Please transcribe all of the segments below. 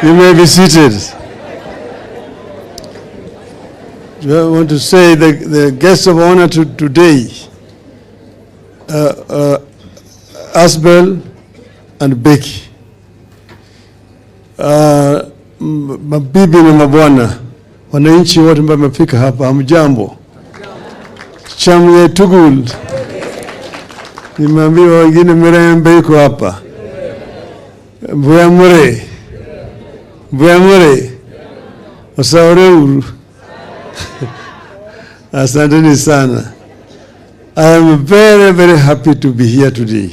You may be seated. I want to say the guests of honor today, Asbel and Becky, mabibi na mabwana, wananchi wote ambao wamefika hapa, hamjambo. Chamye tugul. Nimeambiwa wengine Mirembe yuko hapa. Mbuyamure. Wasaureu. Asanteni sana. I am very, very happy to be here today.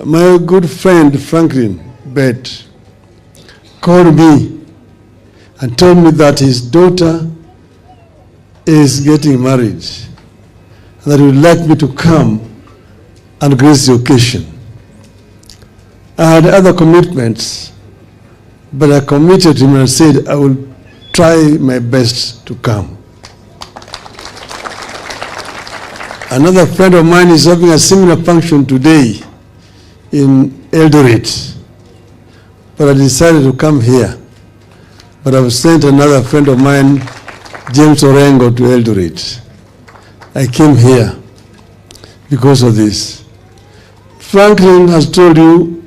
My good friend Franklin Bett called me and told me that his daughter is getting married and that he would like me to come and grace the occasion. I had other commitments, but I committed to him and said I will try my best to come. Another friend of mine is having a similar function today in Eldoret, but I decided to come here. But I've sent another friend of mine, James Orengo, to Eldoret. I came here because of this. Franklin has told you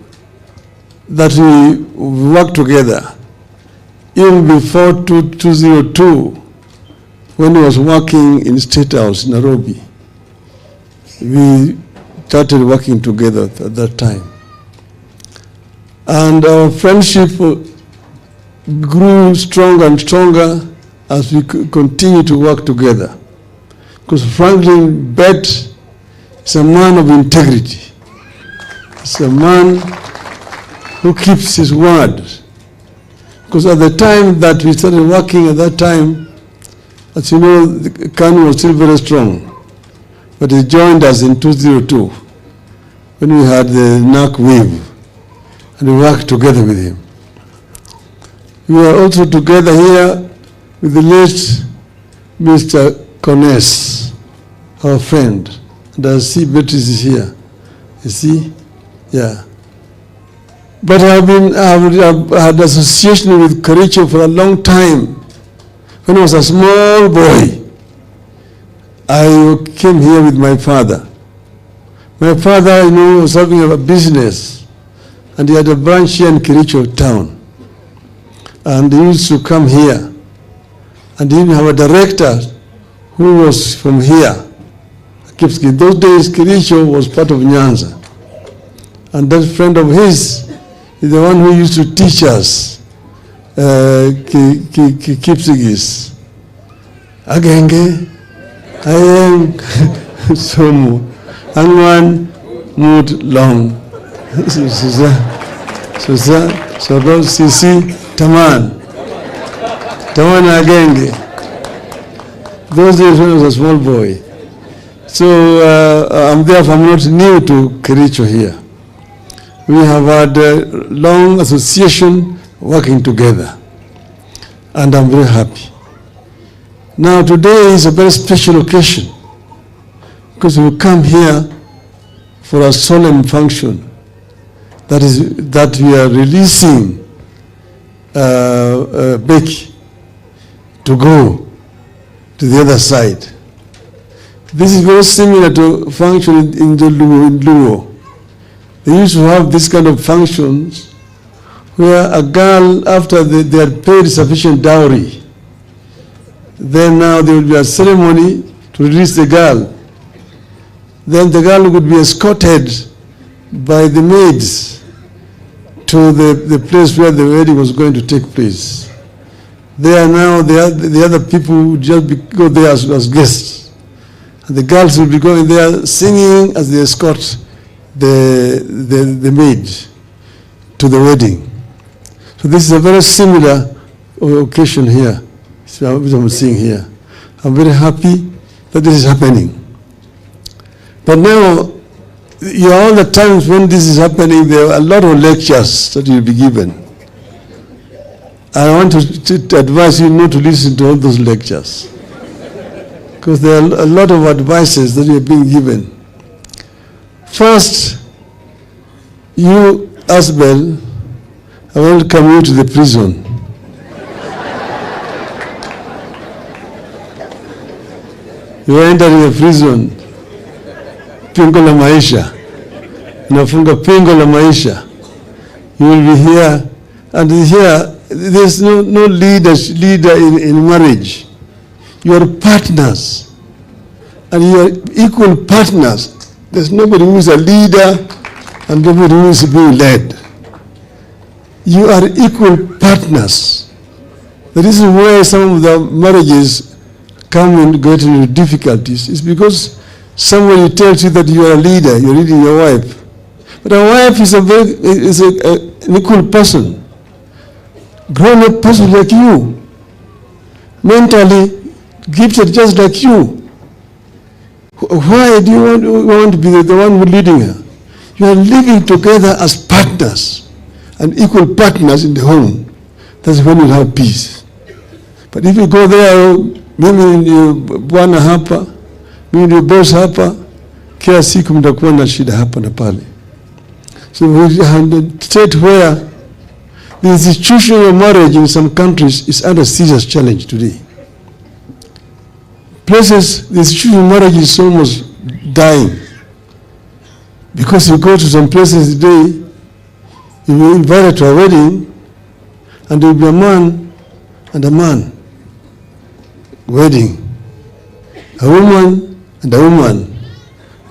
that we work together. Even before 2002, when he was working in State House, Nairobi, we started working together at that time. And our friendship grew stronger and stronger as we continue to work together. Because Franklin Bett is a man of integrity. He's a man who keeps his word. Because at the time that we started working at that time, as you know, the KANU was still very strong. But he joined us in 2002 when we had the NAC wave, and we worked together with him. We were also together here with the late Mr. Conness, our friend. And I see Beatrice is here. You see? Yeah. But I've had association with Kericho for a long time. When I was a small boy, I came here with my father. My father, was having a business, and he had a branch here in Kericho town. And he used to come here. And he even have a director who was from here. In those days, Kericho was part of Nyanza. And that friend of his is the one who used to teach us Kipsigis. Agenge, Ayeng, Somu, Angwan, Mood, Long. So Sisi, Taman Agenge. Those days when I was a small boy. So I'm not new to Kericho here. We have had a long association working together, and I'm very happy. Now today is a very special occasion because we come here for a solemn function. That we are releasing Becky to go to the other side. This is very similar to function in Luo. They used to have this kind of functions where a girl, after they had paid sufficient dowry, then now there will be a ceremony to release the girl. Then the girl would be escorted by the maids to the place where the wedding was going to take place. There now, the other people would just go there as guests. And the girls will be going there singing as they escort the maid to the wedding. So this is a very similar occasion here, which I'm seeing here. I'm very happy that this is happening. But now, all the times when this is happening, there are a lot of lectures that will be given. I want to advise you not to listen to all those lectures, because there are a lot of advices that are being given. First, you, Asbel, I welcome you to the prison. You are entering the prison. Pingo la maisha. Unafunga pingo la maisha. You will be here, and here there's no leader in marriage. You are partners, and you are equal partners. There's nobody who is a leader and nobody who is being led. You are equal partners. The reason why some of the marriages come and get into difficulties is because somebody tells you that you are a leader, you're leading your wife. But a wife is an equal person, grown-up person like you, mentally gifted just like you. Why do you want to be the one who leading her? You are living together as partners and equal partners in the home. That's when you have peace. But if you go there, mimi ndio bwana hapa, mimi ndio boss hapa, kila siku mtakuwa na shida hapa na pale. So we have a state where the institution of marriage in some countries is under serious challenge today. Places, the institution of marriage is almost dying. Because you go to some places today, you will be invited to a wedding, and there will be a man and a man. Wedding. A woman and a woman.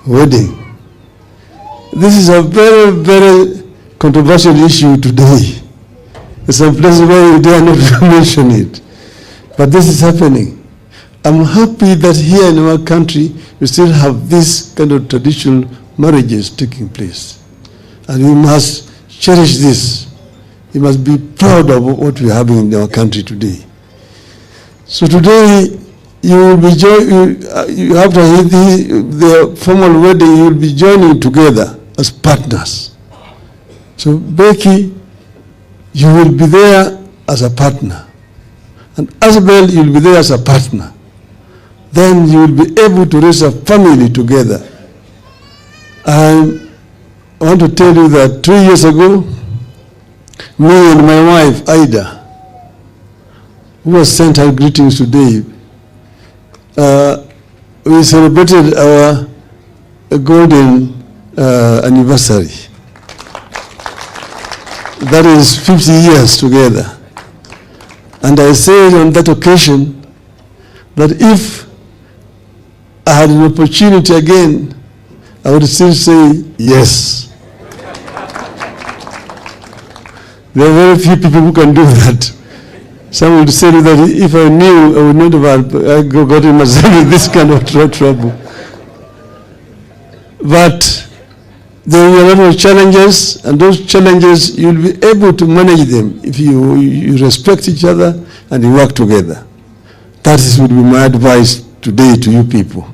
Wedding. This is a very, very controversial issue today. There's some places where you dare not mention it. But this is happening. I'm happy that here in our country, we still have this kind of traditional marriages taking place. And we must cherish this. We must be proud of what we have in our country today. So today, you will be after the formal wedding, you will be joining together as partners. So Becky, you will be there as a partner. And Asbel, you will be there as a partner. Then you will be able to raise a family together. I want to tell you that 3 years ago, me and my wife, Ida, who has sent her greetings today, we celebrated our golden anniversary. That is 50 years together. And I said on that occasion that if I had an opportunity again, I would still say yes. There are very few people who can do that. Some would say that if I knew, I would not have gotten myself in this kind of trouble. But there are a lot of challenges, and those challenges, you'll be able to manage them if you respect each other and you work together. That would be my advice today to you people.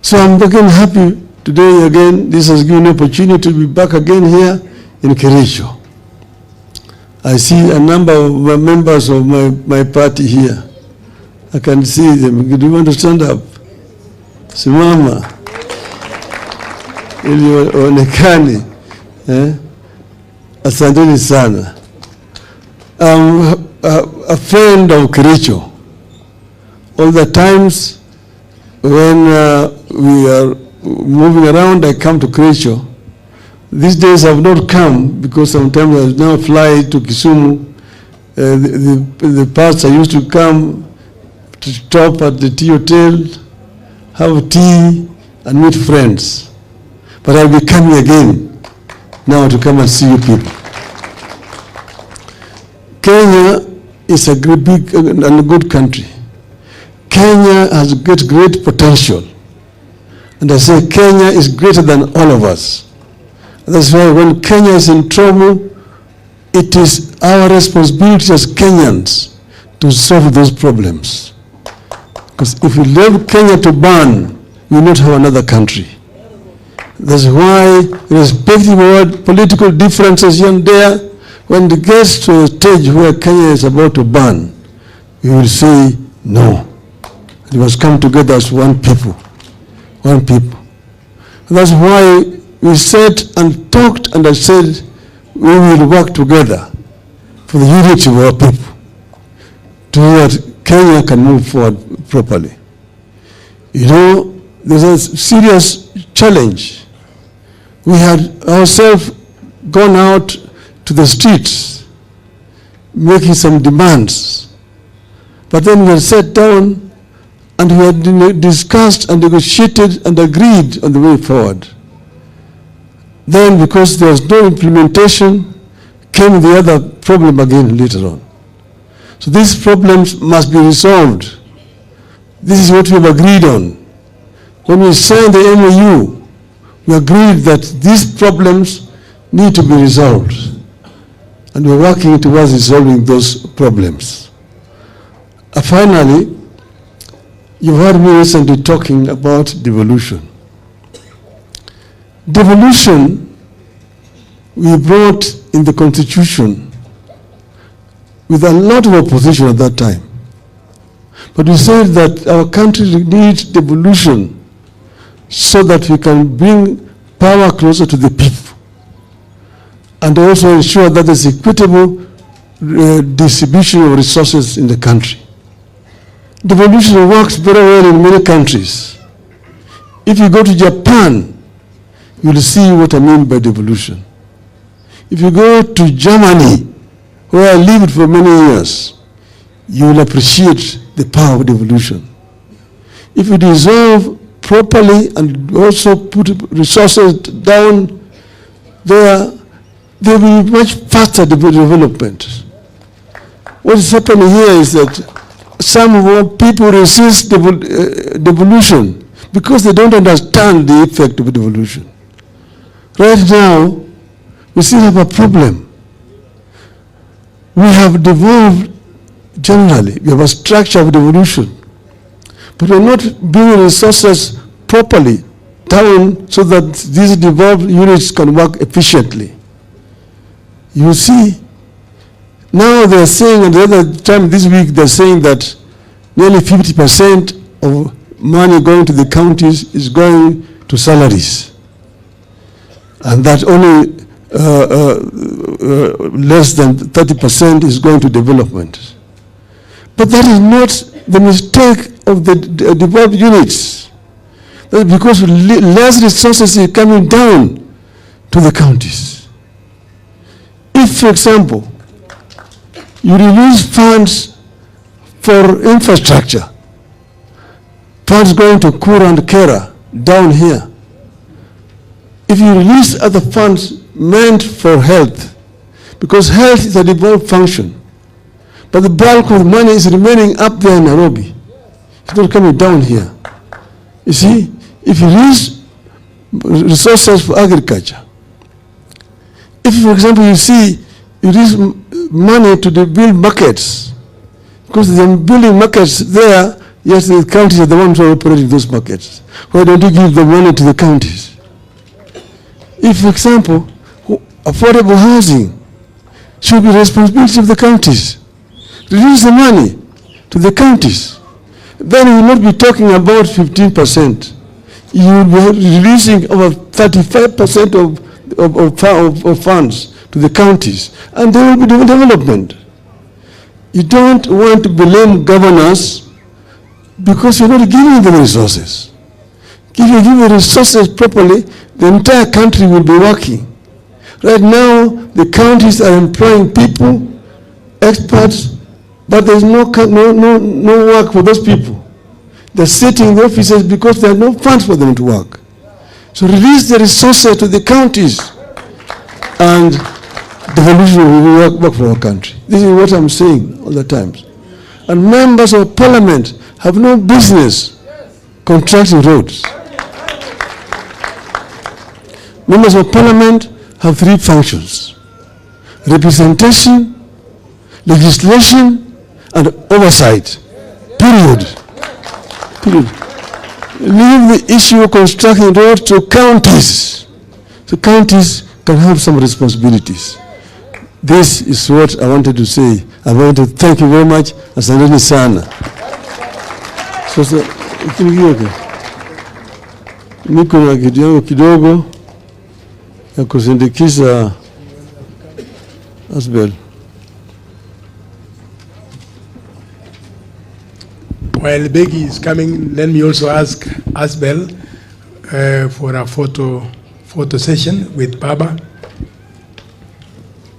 So I'm again happy today again. This has given me an opportunity to be back again here in Kericho. I see a number of members of my party here. I can see them. Do you want to stand up? Simama. Ili onekane. Asanteni sana. I'm a friend of Kericho. All the times when we are moving around, I come to Kericho. These days I have not come because sometimes I now fly to Kisumu. The past I used to come to stop at the tea hotel, have tea, and meet friends. But I'll be coming again now to come and see you people. Kenya is a great, big and good country. Kenya has great potential. And I say Kenya is greater than all of us. That's why when Kenya is in trouble, it is our responsibility as Kenyans to solve those problems. Because if we leave Kenya to burn, we will not have another country. That's why, irrespective of political differences here and there, when it gets to a stage where Kenya is about to burn, we will say no. We must come together as one people. One people. And that's why we sat and talked, and I said we will work together for the unity of our people, so that Kenya can move forward properly. You know, there's a serious challenge. We had ourselves gone out to the streets, making some demands. But then we had sat down and we had discussed and negotiated and agreed on the way forward. Then, because there was no implementation, came the other problem again later on. So these problems must be resolved. This is what we have agreed on. When we signed the MOU, we agreed that these problems need to be resolved. And we're working towards resolving those problems. Finally, you've heard me recently talking about devolution. Devolution, we brought in the Constitution with a lot of opposition at that time. But we said that our country needs devolution so that we can bring power closer to the people and also ensure that there's equitable distribution of resources in the country. Devolution works very well in many countries. If you go to Japan, you'll see what I mean by devolution. If you go to Germany, where I lived for many years, you will appreciate the power of devolution. If you dissolve properly and also put resources down there, there will be much faster development. What is happening here is that some of our people resist devolution because they don't understand the effect of devolution. Right now, we still have a problem. We have devolved generally. We have a structure of devolution. But we're not bringing resources properly down so that these devolved units can work efficiently. You see, now they're saying, and the other time this week, they're saying that nearly 50% of money going to the counties is going to salaries. And that only less than 30% is going to development. But that is not the mistake of the devolved units. That's because less resources are coming down to the counties. If, for example, you release funds for infrastructure, funds going to Kura and Kera down here, if you release other funds meant for health, because health is a devolved function, but the bulk of money is remaining up there in Nairobi. It's not coming down here. You see, if you release resources for agriculture, if, for example, you release money to build markets, because they're building markets there, yes, the counties are the ones who are operating those markets. Why don't you give the money to the counties? If, for example, affordable housing should be the responsibility of the counties, release the money to the counties. Then we will not be talking about 15%. You will be releasing over 35% of funds to the counties, and there will be development. You don't want to blame governors because you're not giving them resources. If you give the resources properly, the entire country will be working. Right now, the counties are employing people, experts, but there's no work for those people. They're sitting in the offices because there are no funds for them to work. So release the resources to the counties, and devolution will work for our country. This is what I'm saying all the times. And members of parliament have no business contracting roads. Members of parliament have three functions: representation, legislation, and oversight. Period. Leave the issue of constructing roads to counties. So counties can have some responsibilities. This is what I wanted to say. I want to thank you very much. Asanteni sana. So, niko na kitu yangu kidogo ya kusindikiza Asbel. While Begi is coming, let me also ask Asbel for a photo session with Baba.